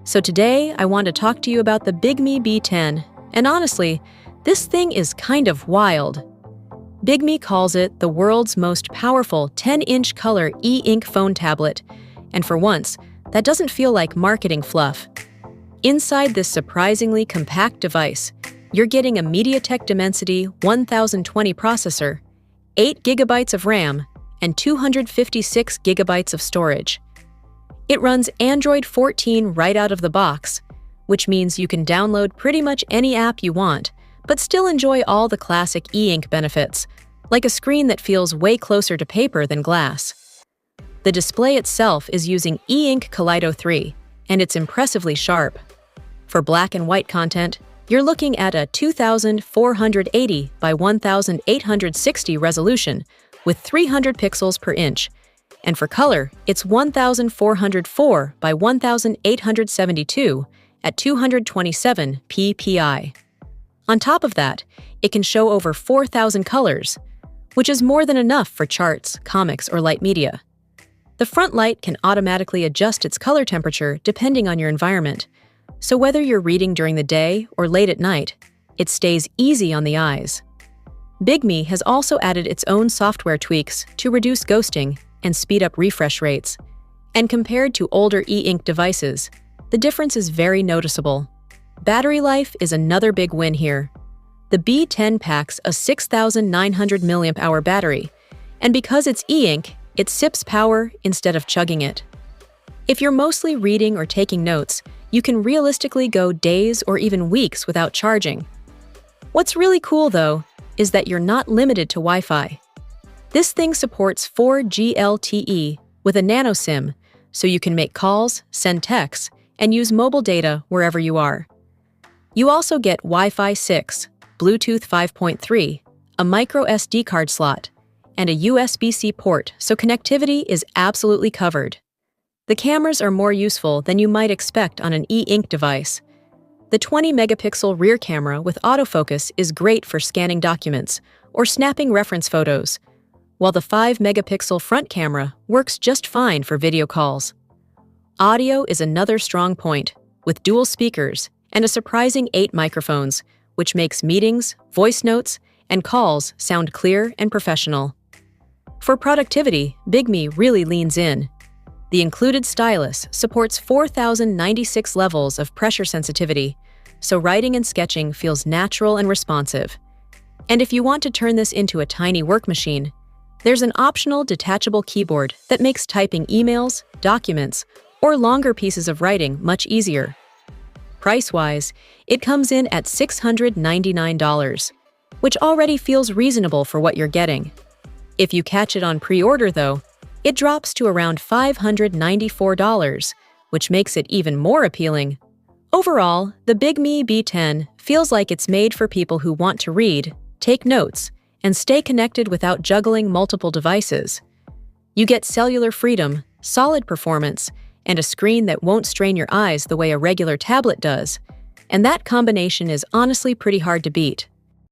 So today, I want to talk to you about the Bigme B10, and honestly, this thing is kind of wild. Bigme calls it the world's most powerful 10-inch color e-ink phone tablet, and for once, that doesn't feel like marketing fluff. Inside this surprisingly compact device, you're getting a MediaTek Dimensity 1020 processor, 8 GB of RAM, and 256 GB of storage. It runs Android 14 right out of the box, which means you can download pretty much any app you want, but still enjoy all the classic e-ink benefits, like a screen that feels way closer to paper than glass. The display itself is using e-ink Kaleido 3, and it's impressively sharp. For black and white content, you're looking at a 2480 by 1860 resolution with 300 pixels per inch, and for color, it's 1404 by 1872 at 227 ppi. On top of that, it can show over 4,000 colors, which is more than enough for charts, comics, or light media. The front light can automatically adjust its color temperature depending on your environment, so whether you're reading during the day or late at night, it stays easy on the eyes. Bigme has also added its own software tweaks to reduce ghosting and speed up refresh rates, and compared to older e-ink devices, the difference is very noticeable. Battery life is another big win here. The B10 packs a 6,900 mAh battery, and because it's e-ink, it sips power instead of chugging it. If you're mostly reading or taking notes, you can realistically go days or even weeks without charging. What's really cool, though, is that you're not limited to Wi-Fi. This thing supports 4G LTE with a nano SIM, so you can make calls, send texts, and use mobile data wherever you are. You also get Wi-Fi 6, Bluetooth 5.3, a micro SD card slot, and a USB-C port, so connectivity is absolutely covered. The cameras are more useful than you might expect on an e-ink device. The 20-megapixel rear camera with autofocus is great for scanning documents or snapping reference photos, while the 5-megapixel front camera works just fine for video calls. Audio is another strong point, with dual speakers and a surprising 8 microphones, which makes meetings, voice notes, and calls sound clear and professional. For productivity, Bigme really leans in. The included stylus supports 4,096 levels of pressure sensitivity, so writing and sketching feels natural and responsive. And if you want to turn this into a tiny work machine, there's an optional detachable keyboard that makes typing emails, documents, or longer pieces of writing much easier. Price-wise, it comes in at $699, which already feels reasonable for what you're getting. If you catch it on pre-order, though, it drops to around $594, which makes it even more appealing. Overall, the Bigme B10 feels like it's made for people who want to read, take notes, and stay connected without juggling multiple devices. You get cellular freedom, solid performance, and a screen that won't strain your eyes the way a regular tablet does, and that combination is honestly pretty hard to beat.